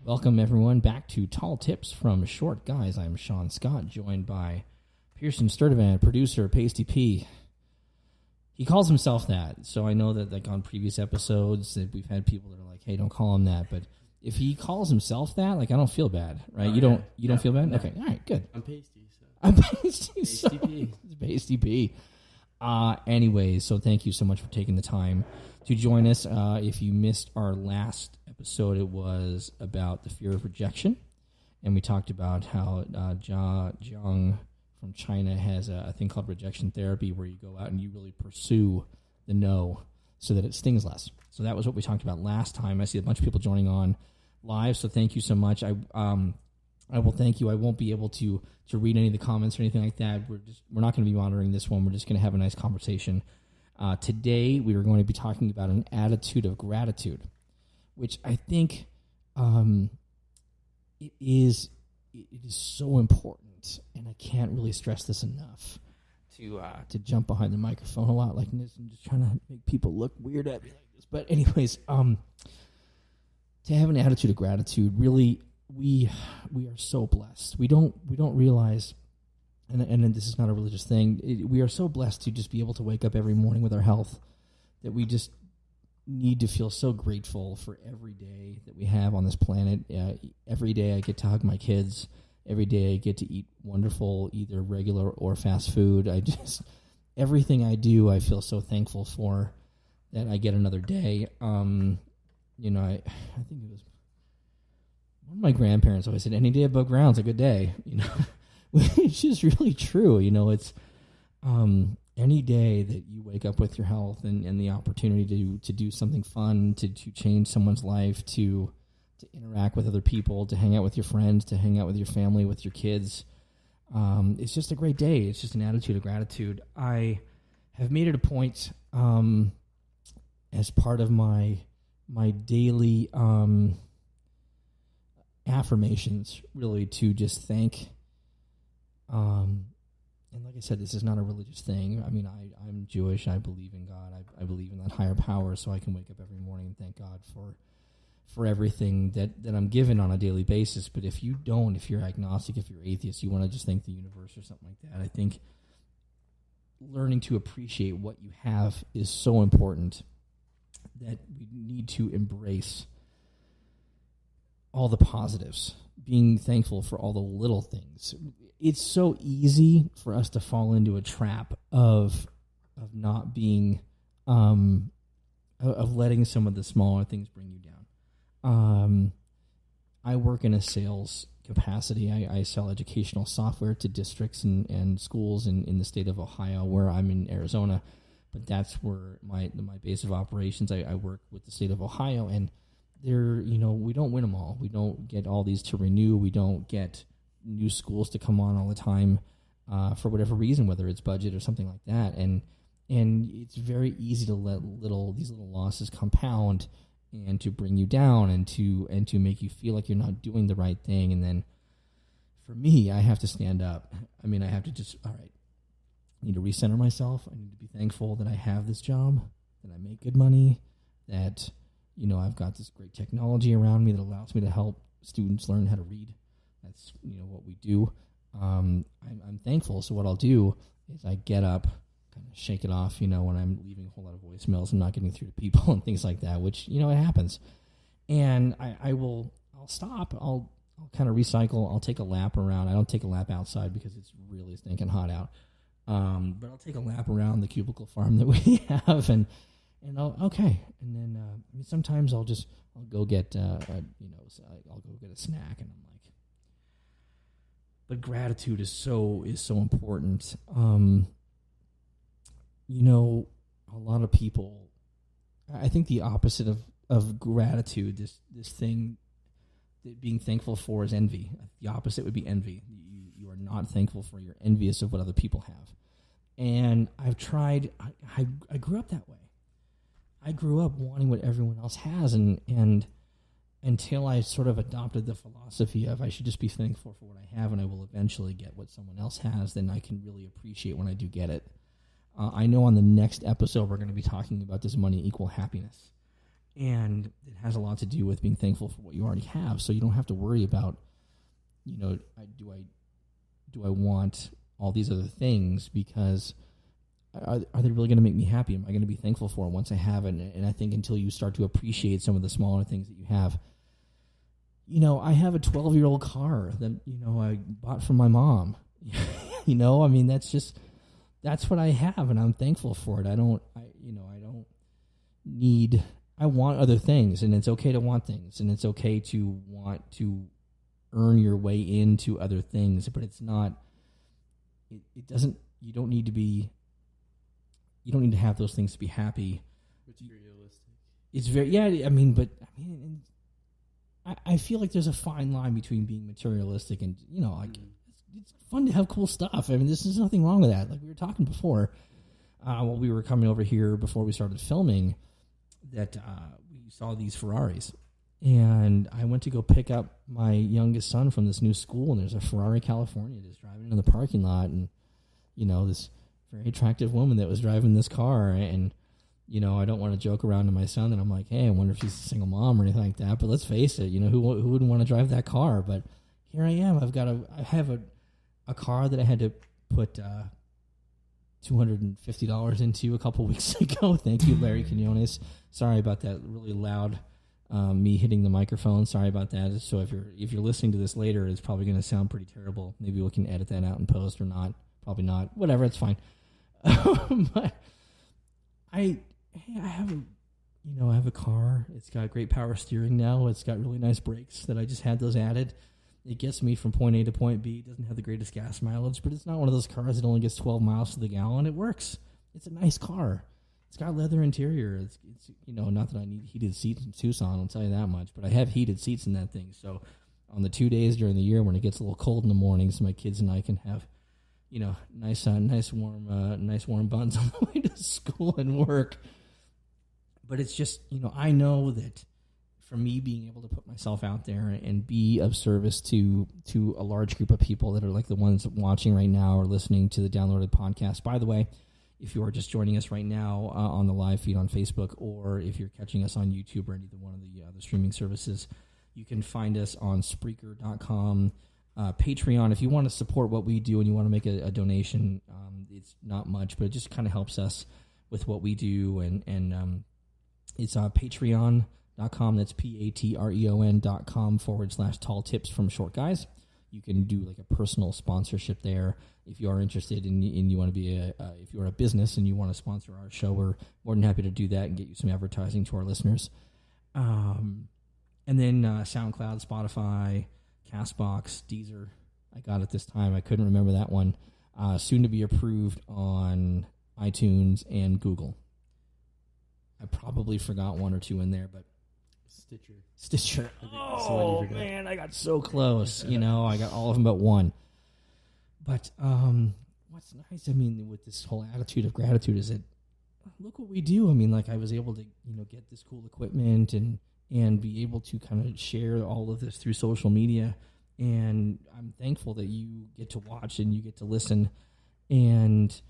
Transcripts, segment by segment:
Welcome, everyone, back to Tall Tips from Short Guys. I'm Sean Scott, joined by Pearson Sturtevant, producer, Pasty P. He calls himself that, so I know that, like, on previous episodes that we've had people that are like, hey, don't call him that, but if he calls himself that, like, I don't feel bad, right? You don't feel bad? No. Okay, all right, good. I'm Pasty, so. I'm Pasty. Pasty P. Pasty P. Anyways, so thank you so much for taking the time to join us. If you missed our last episode, it was about the fear of rejection, and we talked about how Jia Jiang from China has a thing called rejection therapy, where you go out and you really pursue the no so that it stings less. So that was what we talked about last time. I see a bunch of people joining on live, so thank you so much. I will thank you. I won't be able to read any of the comments or anything like that. We're not going to be monitoring this one. We're just going to have a nice conversation. Today we are going to be talking about an attitude of gratitude, which I think it is so important, and I can't really stress this enough. To jump behind the microphone a lot like this and just trying to make people look weird at me like this. But anyways, to have an attitude of gratitude, really, we are so blessed. We don't realize, and this is not a religious thing, we are so blessed to just be able to wake up every morning with our health, that we just need to feel so grateful for every day that we have on this planet. Every day I get to hug my kids. Every day I get to eat wonderful, either regular or fast food. Everything I do, I feel so thankful for that I get another day. I think it was one of my grandparents always said, any day above ground's a good day, which is really true. It's any day that you wake up with your health and the opportunity to do something fun, to change someone's life, to interact with other people, to hang out with your friends, to hang out with your family, with your kids. It's just a great day. It's just an attitude of gratitude. I have made it a point as part of my daily affirmations, really, to just thank. And like I said, this is not a religious thing. I mean, I'm Jewish. I believe in God. I believe in that higher power, so I can wake up every morning and thank God for everything that I'm given on a daily basis. But if you don't, if you're agnostic, if you're atheist, you want to just thank the universe or something like that, I think learning to appreciate what you have is so important, that we need to embrace all the positives, being thankful for all the little things. It's so easy for us to fall into a trap of not being, of letting some of the smaller things bring you down. I work in a sales capacity. I sell educational software to districts and schools in the state of Ohio, where I'm in Arizona, but that's where my base of operations. I work with the state of Ohio, and we don't win them all. We don't get all these to renew. We don't get new schools to come on all the time for whatever reason, whether it's budget or something like that. And it's very easy to let these little losses compound and to bring you down and to make you feel like you're not doing the right thing. And then for me, I have to stand up. I mean, I have to just, all right, I need to recenter myself. I need to be thankful that I have this job, that I make good money, that, I've got this great technology around me that allows me to help students learn how to read. That's, what we do. I'm thankful. So what I'll do is I get up, kind of shake it off, when I'm leaving a whole lot of voicemails and not getting through to people and things like that, which, it happens. And I'll stop. I'll kind of recycle. I'll take a lap around. I don't take a lap outside because it's really stinking hot out. But I'll take a lap around the cubicle farm that we have, and okay. And then sometimes I'll go get I'll go get a snack, and I'm like, but gratitude is so important. A lot of people, I think the opposite of gratitude, this thing that being thankful for, is envy. The opposite would be envy. You are not thankful for, you're envious of what other people have. And I've tried, I grew up that way. I grew up wanting what everyone else has, and until I sort of adopted the philosophy of I should just be thankful for what I have, and I will eventually get what someone else has, then I can really appreciate when I do get it. I know on the next episode we're going to be talking about, does money equal happiness? And it has a lot to do with being thankful for what you already have. So you don't have to worry about, do I want all these other things, because are they really going to make me happy? Am I going to be thankful for it once I have it? And I think until you start to appreciate some of the smaller things that you have, I have a 12-year-old car that, I bought from my mom. That's what I have, and I'm thankful for it. I want other things, and it's okay to want things, and it's okay to want to earn your way into other things, but it's not, you don't need to have those things to be happy. Materialistic. It's very, I feel like there's a fine line between being materialistic and, it's fun to have cool stuff. I mean, there's nothing wrong with that. Like we were talking before, while we were coming over here before we started filming, that we saw these Ferraris. And I went to go pick up my youngest son from this new school, and there's a Ferrari California just driving in the parking lot, and, this very attractive woman that was driving this car, and, I don't want to joke around to my son that I'm like, hey, I wonder if she's a single mom or anything like that, but let's face it, who wouldn't want to drive that car? But here I am. I have a car that I had to put $250 into a couple weeks ago. Thank you, Larry Quinones. Sorry about that really loud me hitting the microphone. Sorry about that. So if you're listening to this later, it's probably going to sound pretty terrible. Maybe we can edit that out in post or not. Probably not. Whatever, it's fine. But I have a car. It's got great power steering now. It's got really nice brakes that I just had those added. It gets me from point A to point B. It doesn't have the greatest gas mileage, but it's not one of those cars that only gets 12 miles to the gallon. It works. It's a nice car. It's got leather interior. It's not that I need heated seats in Tucson, I'll tell you that much, but I have heated seats in that thing. So on the 2 days during the year when it gets a little cold in the mornings, my kids and I can have, nice warm buns on the way to school and work. But it's just, I know that for me being able to put myself out there and be of service to a large group of people that are like the ones watching right now or listening to the downloaded podcast. By the way, if you are just joining us right now on the live feed on Facebook, or if you're catching us on YouTube or any one of the other streaming services, you can find us on Spreaker.com, Patreon. If you want to support what we do and you want to make a donation, it's not much, but it just kind of helps us with what we do. And it's Patreon.com. That's patreon.com/tall tips from short guys. You can do like a personal sponsorship there if you are interested and you want to be if you're a business and you want to sponsor our show. We're more than happy to do that and get you some advertising to our listeners. And then SoundCloud, Spotify, Castbox, Deezer. I got it this time. I couldn't remember that one. Soon to be approved on iTunes and Google. I probably forgot one or two in there, but Stitcher. Oh, man, I got so close. I got all of them but one. But what's nice, with this whole attitude of gratitude is that, look what we do. I was able to, get this cool equipment and be able to kind of share all of this through social media. And I'm thankful that you get to watch and you get to listen and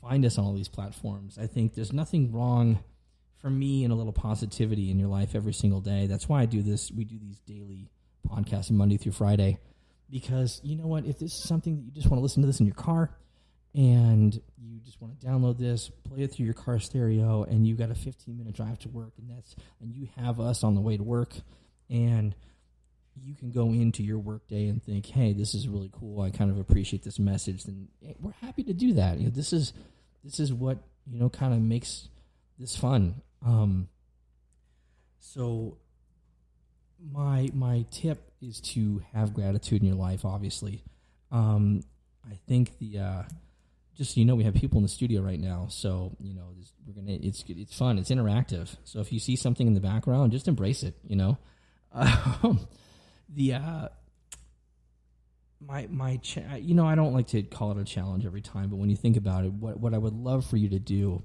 find us on all these platforms. I think there's nothing wrong for me in a little positivity in your life every single day. That's why I do this. We do these daily podcasts Monday through Friday, because you know what? If this is something that you just want to listen to this in your car and you just want to download this, play it through your car stereo, and you got a 15-minute drive to work, and you have us on the way to work, and you can go into your work day and think, hey, this is really cool. I kind of appreciate this message. Then we're happy to do that. This is what, kind of makes this fun. So my tip is to have gratitude in your life, obviously. I think just so we have people in the studio right now, so it's fun, it's interactive. So if you see something in the background, just embrace it. I don't like to call it a challenge every time, but when you think about it, what I would love for you to do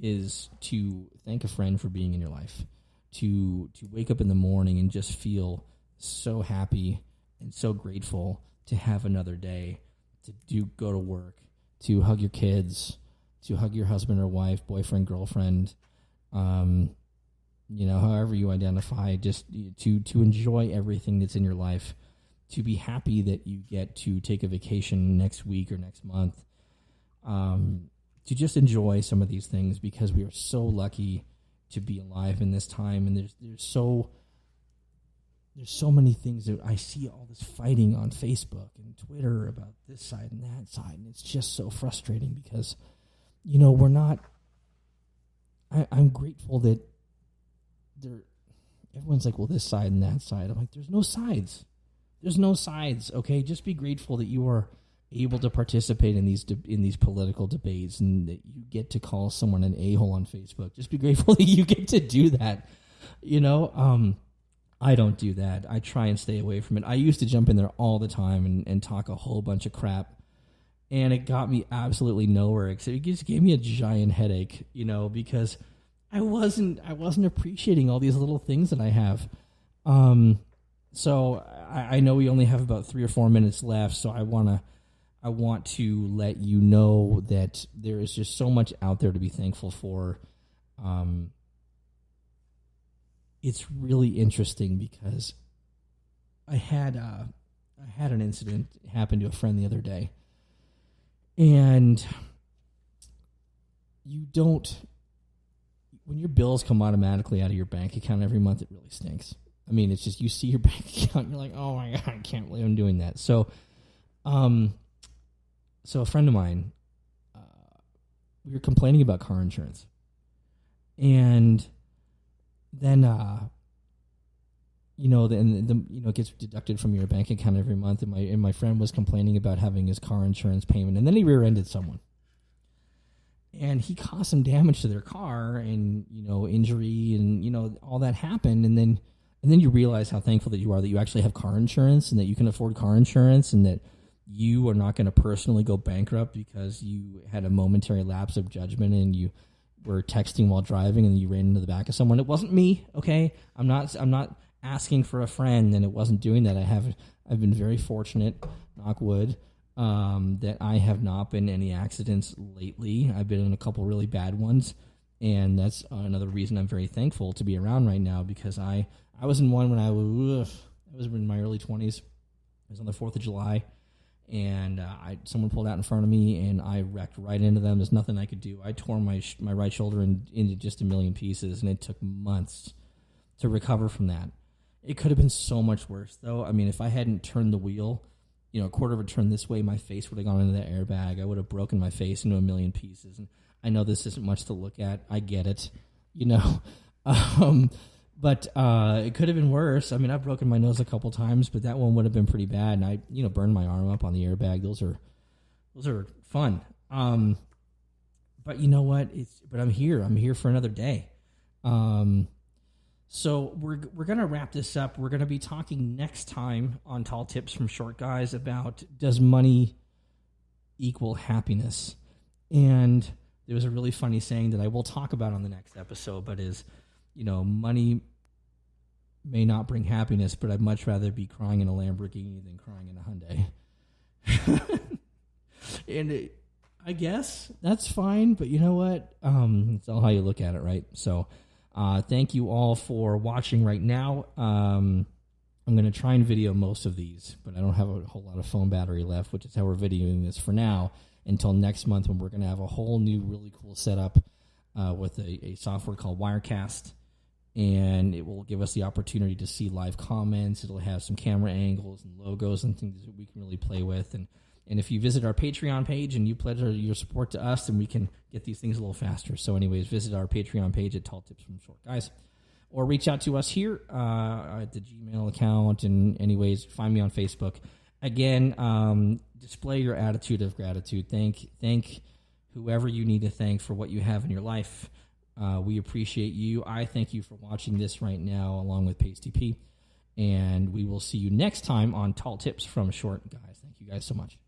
is to thank a friend for being in your life, to wake up in the morning and just feel so happy and so grateful to have another day, to go to work, to hug your kids, to hug your husband or wife, boyfriend, girlfriend, however you identify, just to enjoy everything that's in your life, to be happy that you get to take a vacation next week or next month, to just enjoy some of these things, because we are so lucky to be alive in this time. And there's so many things that I see, all this fighting on Facebook and Twitter about this side and that side, and it's just so frustrating because, we're not. I'm grateful that everyone's like, well, this side and that side. I'm like, there's no sides. There's no sides. Okay, just be grateful that you are able to participate in these political debates, and that you get to call someone an a-hole on Facebook. Just be grateful that you get to do that. I don't do that. I try and stay away from it. I used to jump in there all the time and talk a whole bunch of crap, and it got me absolutely nowhere. Except it just gave me a giant headache, because I wasn't appreciating all these little things that I have. So I know we only have about 3 or 4 minutes left, so I want to let you know that there is just so much out there to be thankful for. It's really interesting because I had an incident happen to a friend the other day, and when your bills come automatically out of your bank account every month, it really stinks. I mean, it's just, you see your bank account and you're like, oh my God, I can't believe I'm doing that. So a friend of mine, we were complaining about car insurance, and then, it gets deducted from your bank account every month. And my friend was complaining about having his car insurance payment, and then he rear-ended someone, and he caused some damage to their car, and injury, and all that happened. And then you realize how thankful that you are that you actually have car insurance, and that you can afford car insurance, and that you are not going to personally go bankrupt because you had a momentary lapse of judgment and you were texting while driving and you ran into the back of someone. It wasn't me, okay? I'm not asking for a friend, and it wasn't doing that. I've been very fortunate, knock wood, that I have not been in any accidents lately. I've been in a couple really bad ones, and that's another reason I'm very thankful to be around right now, because I was in one when I was in my early 20s. It was on the 4th of July. And someone pulled out in front of me, and I wrecked right into them. There's nothing I could do. I tore my right shoulder into just a million pieces, and it took months to recover from that. It could have been so much worse, though. I mean, if I hadn't turned the wheel, a quarter of a turn this way, my face would have gone into that airbag. I would have broken my face into a million pieces. And I know this isn't much to look at. I get it, But it could have been worse. I mean, I've broken my nose a couple times, but that one would have been pretty bad. And I, burned my arm up on the airbag. Those are fun. But you know what? But I'm here. I'm here for another day. So we're gonna wrap this up. We're gonna be talking next time on Tall Tips from Short Guys about, does money equal happiness? And there was a really funny saying that I will talk about on the next episode, but is, money may not bring happiness, but I'd much rather be crying in a Lamborghini than crying in a Hyundai. And I guess that's fine, but you know what? It's all how you look at it, right? So thank you all for watching right now. I'm going to try and video most of these, but I don't have a whole lot of phone battery left, which is how we're videoing this for now, until next month, when we're going to have a whole new really cool setup with a software called Wirecast. And it will give us the opportunity to see live comments. It'll have some camera angles and logos and things that we can really play with. And if you visit our Patreon page and you pledge your support to us, then we can get these things a little faster. So anyways, visit our Patreon page at Tall Tips from Short Guys. Or reach out to us here at the Gmail account. And anyways, find me on Facebook. Again, display your attitude of gratitude. Thank whoever you need to thank for what you have in your life. We appreciate you. I thank you for watching this right now, along with Pasty P. And we will see you next time on Tall Tips from Short Guys. Thank you guys so much.